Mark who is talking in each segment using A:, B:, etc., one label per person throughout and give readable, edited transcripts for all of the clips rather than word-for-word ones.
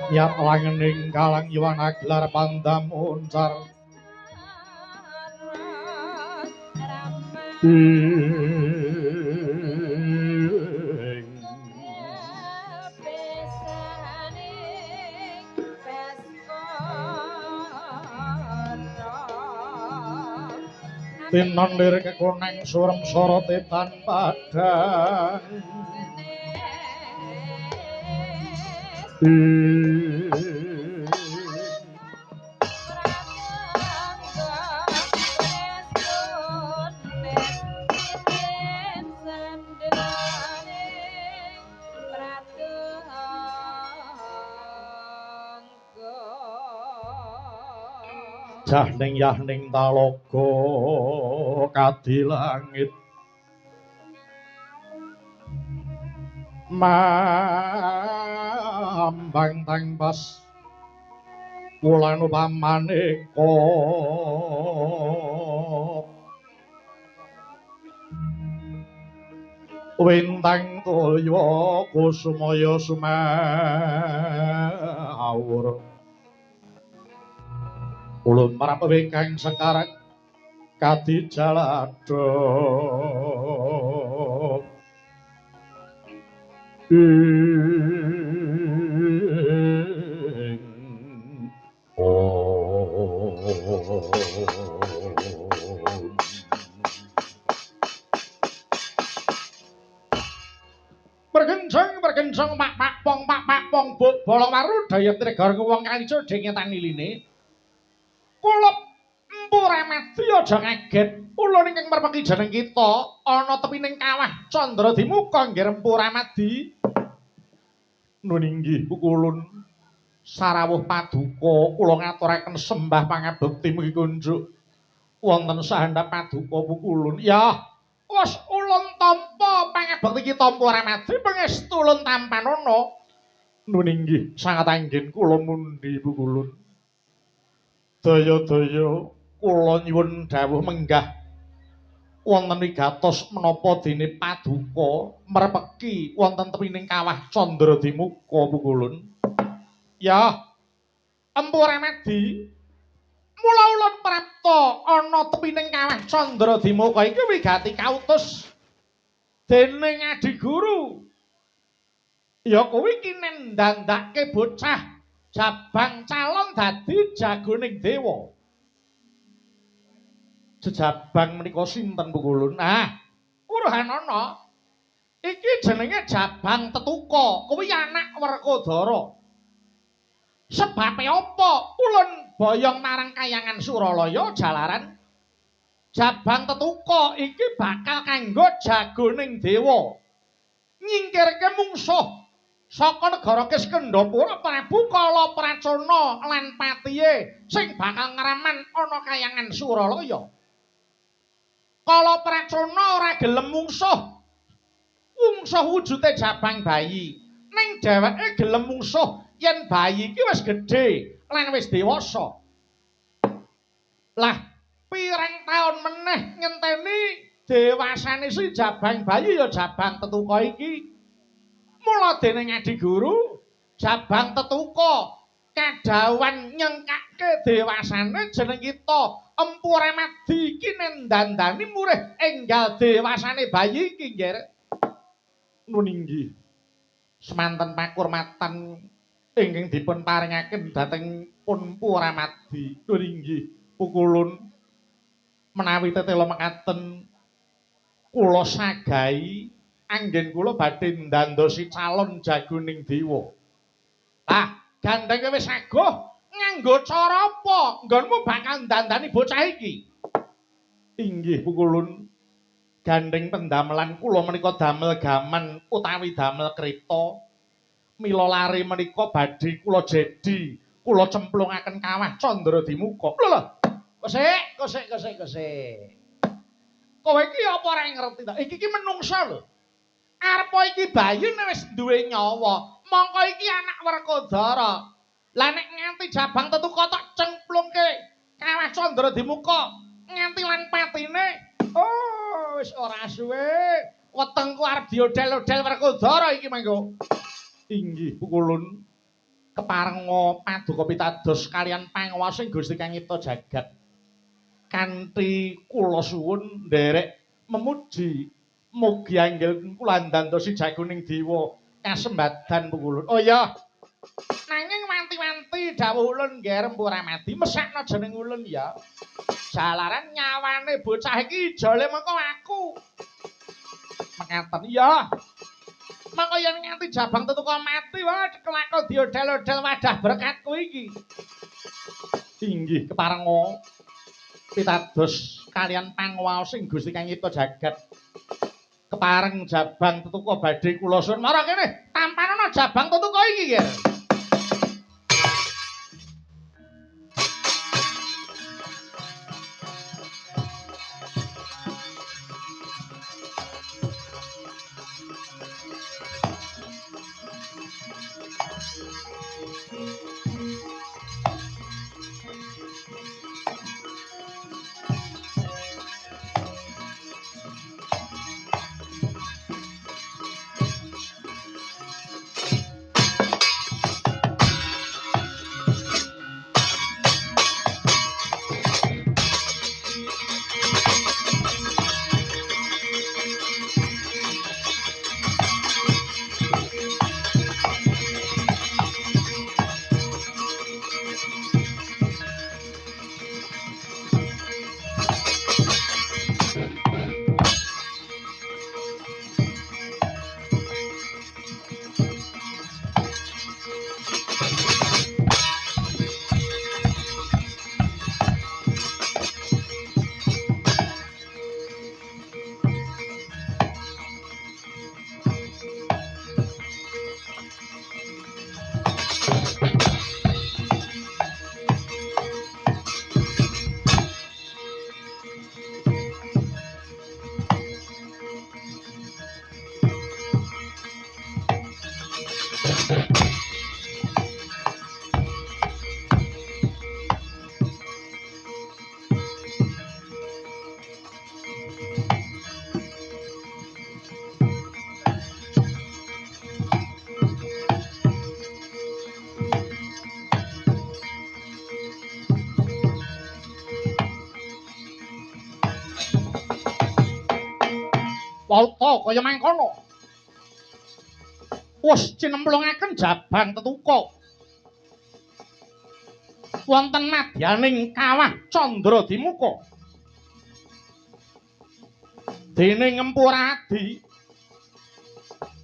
A: Yat langening kalang yuwana gelar pandam uncar tinon lir kekuneng surem sorote tan padang jahning yahning talaga kadilangit mambang tangpas wulan upamaneka wintang toya kusumaya sumawur ulun marapewe kang sekarang kadijalada bergenceng pak pong bolong waru daya tregar wong kang ijo dengetan iline kula Empu Ramadi aja kaget ulun ingkang merpeki jeneng kita ana tepining kawah Candradimuka nggih Empu Ramadi nun inggih ulun sarawuh paduka kula ngaturaken sembah pangabekti mugi kunjuk wonten sahandhap paduka pukulun ya wis ulun tampa pangabekti kita Empu Ramadi pangestu ulun tampanana nun inggih sangat anggen kula mundi pukulun daya-daya kula nyuwun dawuh menggah wonten wigatos menapa dene paduka merpeki wonten tepining kawah Candradimuka pukulun ya Empu Ramadi mula ulun prapta ana tepining kawah Candradimuka iki wigati kautus dening Adi Guru ya kuwi kinendandake bocah Jabang calon dadi jagoning dewa. Jejabang menika sinten pukulun? Nah, Urhanana. Iki jenenge Jabang Tetuka, kuwi anak Werkodara. Sebabe apa ulun boyong marang Kayangan Suralaya jalaran Jabang Tetuka iki bakal kanggo jagoning dewa. Nyingkirke mungsuh saka negara Kiskendhapura Prabu Kalapracana lan patihe sing bakal ngraman ana Kayangan Suralaya. Kalapracana ora gelem mungsuh wujude jabang bayi. Ning dheweke gelem mungsuh yen bayi iki wis gedhe lan wis dewasa. Lah, pirang taun meneh ngenteni dewasane si jabang bayi ya Jabang Tetuka iki. Mula dening Adi Guru, Jabang Tetuka kadawan nyengkake dewasane jeneng kita Empu Ramadi iki nendandani murih enggal dewasane bayi iki nggih. Nun inggih. Semanten pakurmatan ingkang dipun paringaken dhateng pun Puramadi. Nun inggih. Pukulun menawi tetela mekaten kula sagahi anggen kula badhe ndandosi calon jagoning dewa. Ah, gandeng kowe wis agoh nganggo cara apa? Nggonmu bakal ndandani bocah iki. Inggih pukulun. Gandeng pendamelan kula menika damel gaman utawi damel krita. Mila lare menika badhe kula jedi, kula cemplungaken kawah Candra Dimuka. Lho. Kosek. Kowe iki apa ora ngerti ta? Iki menungsa lho. Arepa iki bayune wis duwe nyawa. Mongko iki anak Werkodara. Lah nek nganti jabang tetu kotok cemplungke kawah Candra Dimuka nganti lan patine. Oh, wis ora suwe. Wetengku arep diodel-odel Werkodara iki mangko. Inggih pukulun keparenga paduka pitados kalian panguwasing Gusti Kang Nyipta jagat. Kanthi kula suwun nderek memuji mugi anggil kula ndandosi jagoning dewa kasembadan pukulun. Oh ya. Nanging wanti-wanti dawuh ulun nggih Puramadi mesakna jeneng ulun ya. Jalaran nyawane bocah iki jole mengko aku. Mekaten ya. Maka yen nganti jabang tetuka mati wae kelakon diodel-odel wadah berkatku iki. Inggih keparenga pitados kalian panguwasing Gusti Kang Nyipta jagat. Kepareng jabang tetuka badhe kula suwun mara kene tampanana jabang tetuka iki nggih. Walta kaya mangkono. Wus cinemplungaken jabang tetuka. Wonten madyaning kawah Candra Dimuka. Dening Empuradi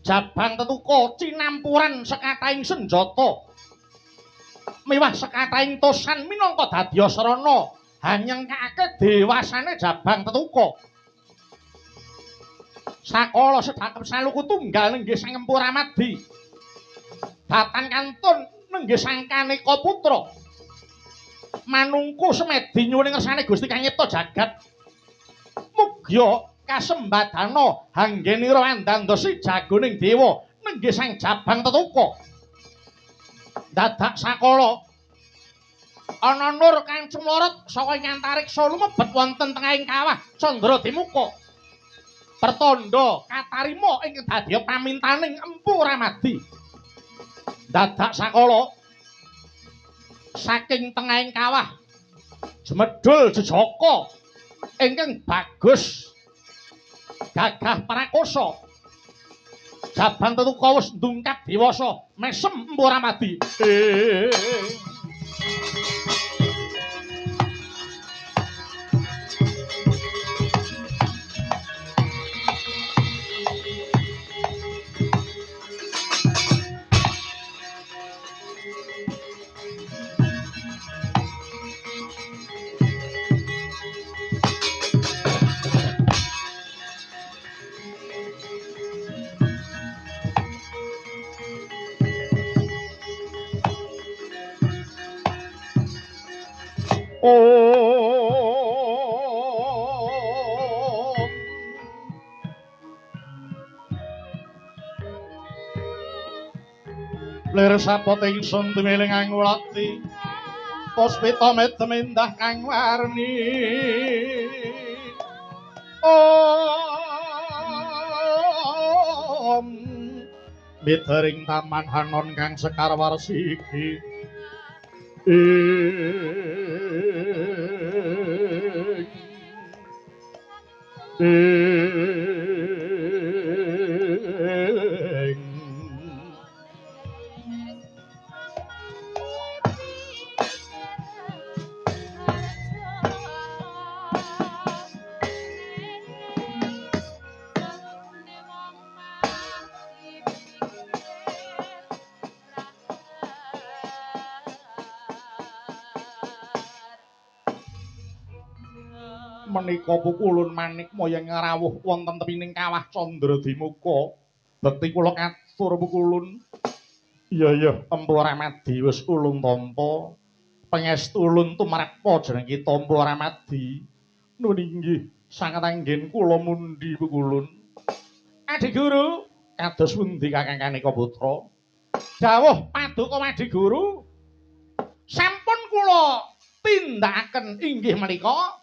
A: jabang tetuka cinampuran sekatahing senjata. Miwah sekatahing tosan minangka dadya srana hanyengkake dewasane jabang tetuka. Sakala sedhakep saluku tunggal nenggih Sang Empuramadi. Datan kantun nenggih Sang Kanika Putra. Manungku semedi nyuwun ngersane Gusti Kang Nyipta jagat. Mugya kasembadana anggenira andandosi jagoning dewa nenggih Sang Jabang Tetuka. Dadak sakala ana nur kang cumlorot saka nyantariksa lumebet wonten tengahing kawah Candra Dimuka. Pertanda katarima ing dadya pamintaning Empu Ramadi. Dadak sakala saking tengahing kawah jemedhul jejaka ingkang bagus gagah prakosa jaban tetuka wis ndungkat dewasa mesem Empu Ramadi. Lir sapot ingsun tumiling angulati puspita metemindah kang warni Om mitering taman hanon kang sekar warsiki menika pukulun manik moyang rawuh wonten tepining kawah Candra-Dimuka. Bekti kula katur pukulun. Iya Empu Ramadi wis ulun tampa. Pangestu ulun tumrap panjenengan kita Empu Ramadi. Nuwun inggih sanget anggen kula mundi pukulun. Adi Guru, kados pundi Kakang Kanika Putra? Dawuh paduka Adi Guru. Sampun kula tindakaken inggih menika